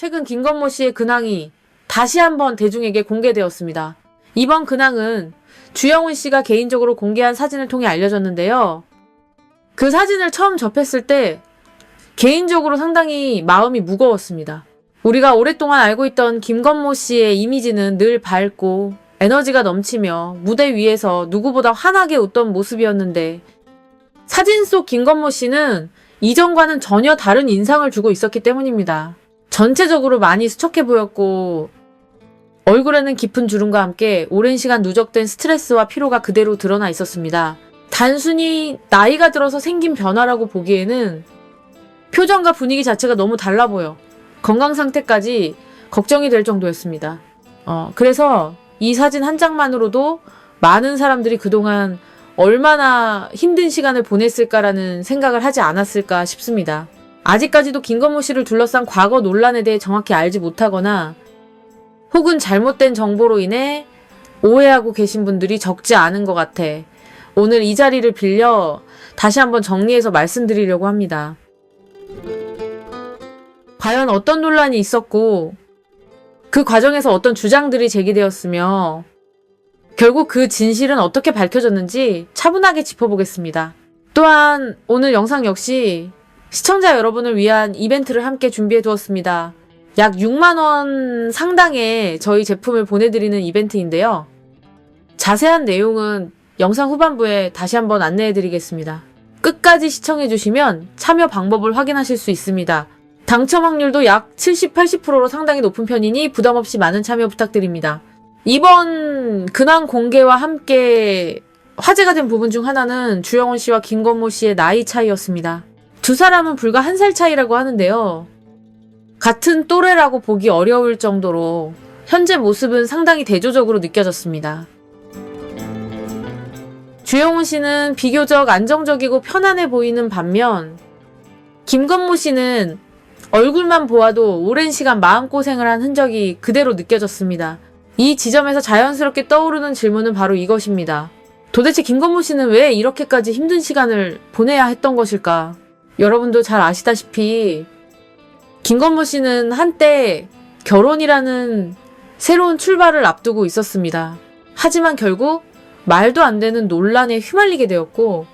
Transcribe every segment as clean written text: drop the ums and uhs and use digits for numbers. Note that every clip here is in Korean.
최근 김건모 씨의 근황이 다시 한번 대중에게 공개되었습니다. 이번 근황은 주영훈 씨가 개인적으로 공개한 사진을 통해 알려졌는데요. 그 사진을 처음 접했을 때 개인적으로 상당히 마음이 무거웠습니다. 우리가 오랫동안 알고 있던 김건모 씨의 이미지는 늘 밝고 에너지가 넘치며 무대 위에서 누구보다 환하게 웃던 모습이었는데 사진 속 김건모 씨는 이전과는 전혀 다른 인상을 주고 있었기 때문입니다. 전체적으로 많이 수척해 보였고 얼굴에는 깊은 주름과 함께 오랜 시간 누적된 스트레스와 피로가 그대로 드러나 있었습니다. 단순히 나이가 들어서 생긴 변화라고 보기에는 표정과 분위기 자체가 너무 달라 보여 건강 상태까지 걱정이 될 정도였습니다. 그래서 이 사진 한 장만으로도 많은 사람들이 그동안 얼마나 힘든 시간을 보냈을까라는 생각을 하지 않았을까 싶습니다. 아직까지도 김건모 씨를 둘러싼 과거 논란에 대해 정확히 알지 못하거나 혹은 잘못된 정보로 인해 오해하고 계신 분들이 적지 않은 것 같아 오늘 이 자리를 빌려 다시 한번 정리해서 말씀드리려고 합니다. 과연 어떤 논란이 있었고 그 과정에서 어떤 주장들이 제기되었으며 결국 그 진실은 어떻게 밝혀졌는지 차분하게 짚어보겠습니다. 또한 오늘 영상 역시 시청자 여러분을 위한 이벤트를 함께 준비해 두었습니다. 약 6만원 상당의 저희 제품을 보내드리는 이벤트인데요. 자세한 내용은 영상 후반부에 다시 한번 안내해 드리겠습니다. 끝까지 시청해 주시면 참여 방법을 확인하실 수 있습니다. 당첨 확률도 약 70, 80%로 상당히 높은 편이니 부담없이 많은 참여 부탁드립니다. 이번 근황 공개와 함께 화제가 된 부분 중 하나는 주영훈 씨와 김건모 씨의 나이 차이였습니다. 두 사람은 불과 1살 차이라고 하는데요. 같은 또래라고 보기 어려울 정도로 현재 모습은 상당히 대조적으로 느껴졌습니다. 주영훈 씨는 비교적 안정적이고 편안해 보이는 반면 김건모 씨는 얼굴만 보아도 오랜 시간 마음고생을 한 흔적이 그대로 느껴졌습니다. 이 지점에서 자연스럽게 떠오르는 질문은 바로 이것입니다. 도대체 김건모 씨는 왜 이렇게까지 힘든 시간을 보내야 했던 것일까? 여러분도 잘 아시다시피 김건모 씨는 한때 결혼이라는 새로운 출발을 앞두고 있었습니다. 하지만 결국 말도 안 되는 논란에 휘말리게 되었고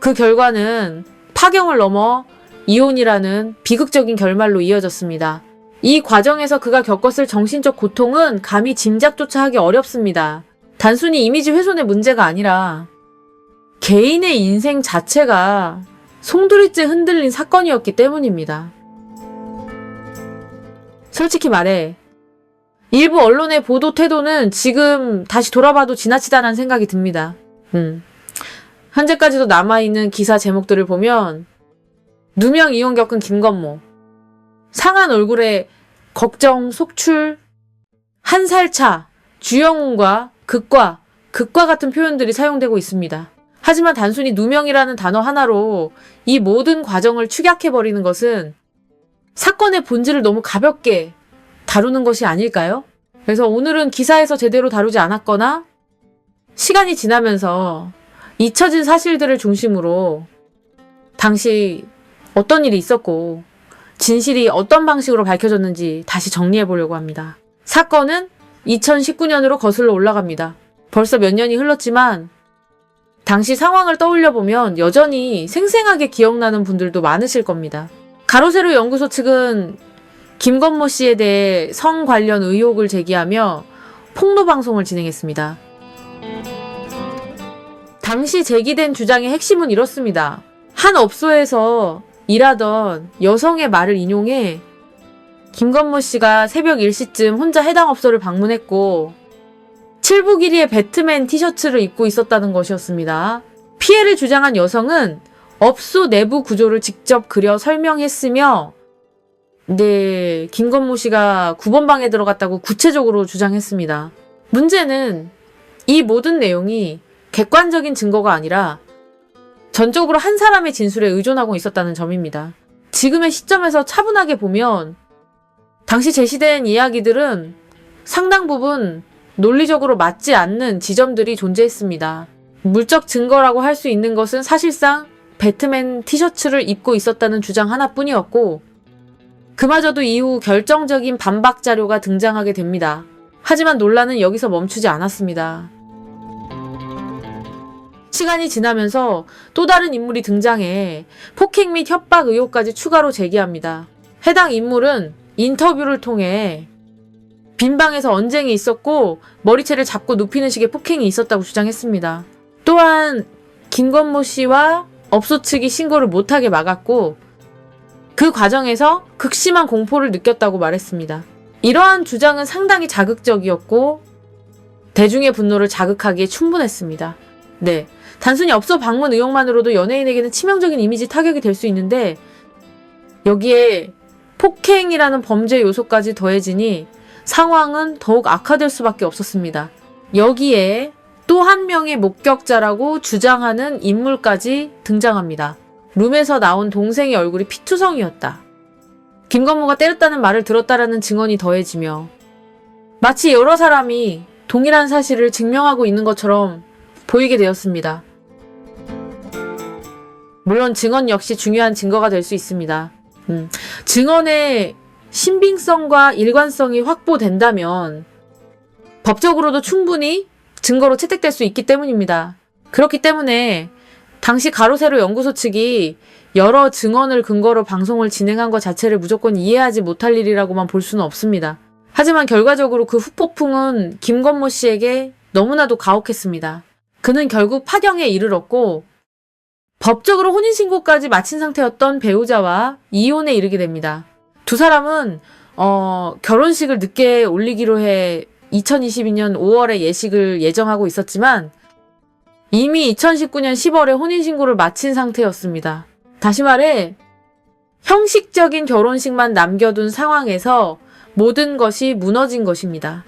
그 결과는 파경을 넘어 이혼이라는 비극적인 결말로 이어졌습니다. 이 과정에서 그가 겪었을 정신적 고통은 감히 짐작조차 하기 어렵습니다. 단순히 이미지 훼손의 문제가 아니라 개인의 인생 자체가 송두리째 흔들린 사건이었기 때문입니다. 솔직히 말해 일부 언론의 보도 태도는 지금 다시 돌아봐도 지나치다는 생각이 듭니다. 현재까지도 남아있는 기사 제목들을 보면 누명 이혼 겪은 김건모, 상한 얼굴에 걱정, 속출, 1살 차, 주영훈과 극과 같은 표현들이 사용되고 있습니다. 하지만 단순히 누명이라는 단어 하나로 이 모든 과정을 축약해버리는 것은 사건의 본질을 너무 가볍게 다루는 것이 아닐까요? 그래서 오늘은 기사에서 제대로 다루지 않았거나 시간이 지나면서 잊혀진 사실들을 중심으로 당시 어떤 일이 있었고 진실이 어떤 방식으로 밝혀졌는지 다시 정리해 보려고 합니다. 사건은 2019년으로 거슬러 올라갑니다. 벌써 몇 년이 흘렀지만 당시 상황을 떠올려 보면 여전히 생생하게 기억나는 분들도 많으실 겁니다. 가로세로 연구소 측은 김건모 씨에 대해 성 관련 의혹을 제기하며 폭로 방송을 진행했습니다. 당시 제기된 주장의 핵심은 이렇습니다. 한 업소에서 일하던 여성의 말을 인용해 김건모 씨가 새벽 1시쯤 혼자 해당 업소를 방문했고 7부 길이의 배트맨 티셔츠를 입고 있었다는 것이었습니다. 피해를 주장한 여성은 업소 내부 구조를 직접 그려 설명했으며 김건모 씨가 9번 방에 들어갔다고 구체적으로 주장했습니다. 문제는 이 모든 내용이 객관적인 증거가 아니라 전적으로 한 사람의 진술에 의존하고 있었다는 점입니다. 지금의 시점에서 차분하게 보면 당시 제시된 이야기들은 상당 부분 논리적으로 맞지 않는 지점들이 존재했습니다. 물적 증거라고 할 수 있는 것은 사실상 배트맨 티셔츠를 입고 있었다는 주장 하나뿐이었고 그마저도 이후 결정적인 반박 자료가 등장하게 됩니다. 하지만 논란은 여기서 멈추지 않았습니다. 시간이 지나면서 또 다른 인물이 등장해 폭행 및 협박 의혹까지 추가로 제기합니다. 해당 인물은 인터뷰를 통해 빈방에서 언쟁이 있었고 머리채를 잡고 눕히는 식의 폭행이 있었다고 주장했습니다. 또한 김건모 씨와 업소 측이 신고를 못하게 막았고 그 과정에서 극심한 공포를 느꼈다고 말했습니다. 이러한 주장은 상당히 자극적이었고 대중의 분노를 자극하기에 충분했습니다. 네, 단순히 업소 방문 의혹만으로도 연예인에게는 치명적인 이미지 타격이 될 수 있는데 여기에 폭행이라는 범죄 요소까지 더해지니 상황은 더욱 악화될 수밖에 없었습니다. 여기에 또 한 명의 목격자라고 주장하는 인물까지 등장합니다. 룸에서 나온 동생의 얼굴이 피투성이었다. 김건모가 때렸다는 말을 들었다라는 증언이 더해지며 마치 여러 사람이 동일한 사실을 증명하고 있는 것처럼 보이게 되었습니다. 물론 증언 역시 중요한 증거가 될 수 있습니다. 증언의 신빙성과 일관성이 확보된다면 법적으로도 충분히 증거로 채택될 수 있기 때문입니다. 그렇기 때문에 당시 가로세로 연구소 측이 여러 증언을 근거로 방송을 진행한 것 자체를 무조건 이해하지 못할 일이라고만 볼 수는 없습니다. 하지만 결과적으로 그 후폭풍은 김건모 씨에게 너무나도 가혹했습니다. 그는 결국 파경에 이르렀고 법적으로 혼인신고까지 마친 상태였던 배우자와 이혼에 이르게 됩니다. 두 사람은 결혼식을 늦게 올리기로 해 2022년 5월에 예식을 예정하고 있었지만 이미 2019년 10월에 혼인신고를 마친 상태였습니다. 다시 말해 형식적인 결혼식만 남겨둔 상황에서 모든 것이 무너진 것입니다.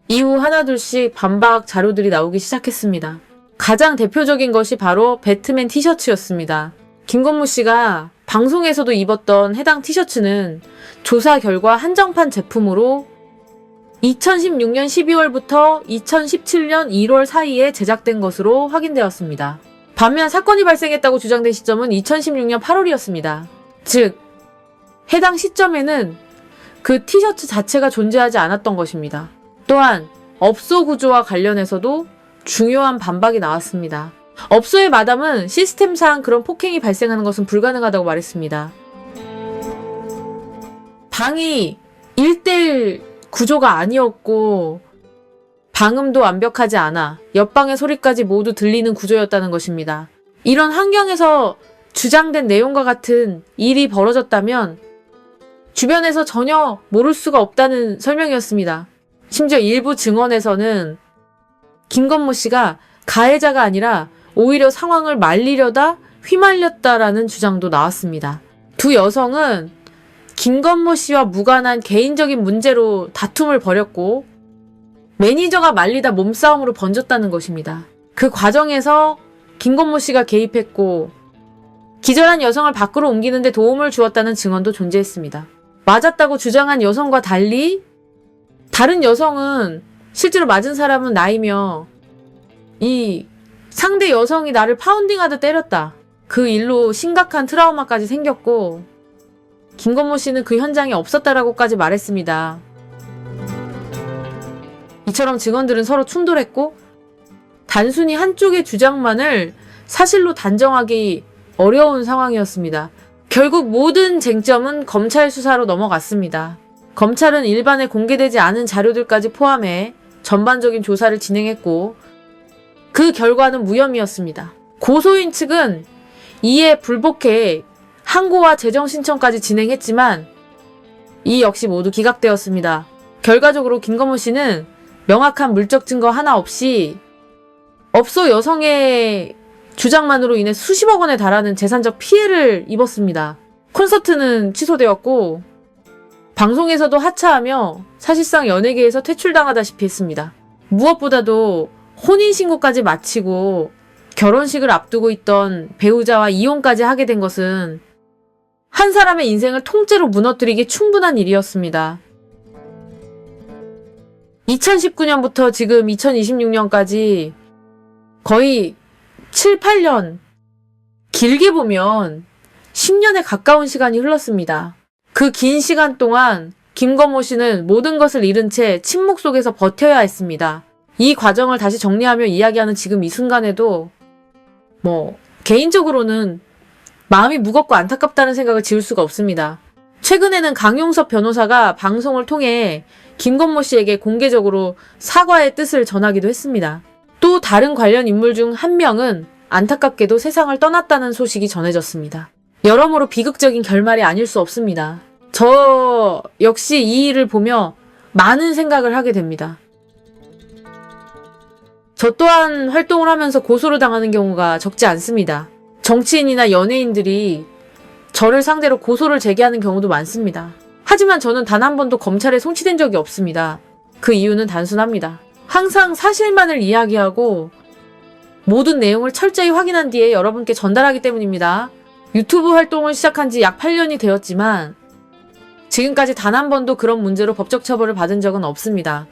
이후 하나둘씩 반박 자료들이 나오기 시작했습니다. 가장 대표적인 것이 바로 배트맨 티셔츠였습니다. 김건모 씨가 방송에서도 입었던 해당 티셔츠는 조사 결과 한정판 제품으로 2016년 12월부터 2017년 1월 사이에 제작된 것으로 확인되었습니다. 반면 사건이 발생했다고 주장된 시점은 2016년 8월이었습니다. 즉, 해당 시점에는 그 티셔츠 자체가 존재하지 않았던 것입니다. 또한 업소 구조와 관련해서도 중요한 반박이 나왔습니다. 업소의 마담은 시스템상 그런 폭행이 발생하는 것은 불가능하다고 말했습니다. 방이 1대1 구조가 아니었고 방음도 완벽하지 않아 옆방의 소리까지 모두 들리는 구조였다는 것입니다. 이런 환경에서 주장된 내용과 같은 일이 벌어졌다면 주변에서 전혀 모를 수가 없다는 설명이었습니다. 심지어 일부 증언에서는 김건모 씨가 가해자가 아니라 오히려 상황을 말리려다 휘말렸다라는 주장도 나왔습니다. 두 여성은 김건모 씨와 무관한 개인적인 문제로 다툼을 벌였고 매니저가 말리다 몸싸움으로 번졌다는 것입니다. 그 과정에서 김건모 씨가 개입했고 기절한 여성을 밖으로 옮기는데 도움을 주었다는 증언도 존재했습니다. 맞았다고 주장한 여성과 달리 다른 여성은 실제로 맞은 사람은 나이며 이 상대 여성이 나를 파운딩하듯 때렸다. 그 일로 심각한 트라우마까지 생겼고 김건모 씨는 그 현장에 없었다라고까지 말했습니다. 이처럼 증언들은 서로 충돌했고 단순히 한쪽의 주장만을 사실로 단정하기 어려운 상황이었습니다. 결국 모든 쟁점은 검찰 수사로 넘어갔습니다. 검찰은 일반에 공개되지 않은 자료들까지 포함해 전반적인 조사를 진행했고 그 결과는 무혐의였습니다. 고소인 측은 이에 불복해 항고와 재정 신청까지 진행했지만 이 역시 모두 기각되었습니다. 결과적으로 김건모 씨는 명확한 물적 증거 하나 없이 업소 여성의 주장만으로 인해 수십억 원에 달하는 재산적 피해를 입었습니다. 콘서트는 취소되었고 방송에서도 하차하며 사실상 연예계에서 퇴출당하다시피 했습니다. 무엇보다도 혼인신고까지 마치고 결혼식을 앞두고 있던 배우자와 이혼까지 하게 된 것은 한 사람의 인생을 통째로 무너뜨리기 충분한 일이었습니다. 2019년부터 지금 2026년까지 거의 7, 8년, 길게 보면 10년에 가까운 시간이 흘렀습니다. 그 긴 시간 동안 김건모 씨는 모든 것을 잃은 채 침묵 속에서 버텨야 했습니다. 이 과정을 다시 정리하며 이야기하는 지금 이 순간에도 개인적으로는 마음이 무겁고 안타깝다는 생각을 지울 수가 없습니다. 최근에는 강용섭 변호사가 방송을 통해 김건모 씨에게 공개적으로 사과의 뜻을 전하기도 했습니다. 또 다른 관련 인물 중 한 명은 안타깝게도 세상을 떠났다는 소식이 전해졌습니다. 여러모로 비극적인 결말이 아닐 수 없습니다. 저 역시 이 일을 보며 많은 생각을 하게 됩니다. 저 또한 활동을 하면서 고소를 당하는 경우가 적지 않습니다. 정치인이나 연예인들이 저를 상대로 고소를 제기하는 경우도 많습니다. 하지만 저는 단 한 번도 검찰에 송치된 적이 없습니다. 그 이유는 단순합니다. 항상 사실만을 이야기하고 모든 내용을 철저히 확인한 뒤에 여러분께 전달하기 때문입니다. 유튜브 활동을 시작한 지 약 8년이 되었지만 지금까지 단 한 번도 그런 문제로 법적 처벌을 받은 적은 없습니다.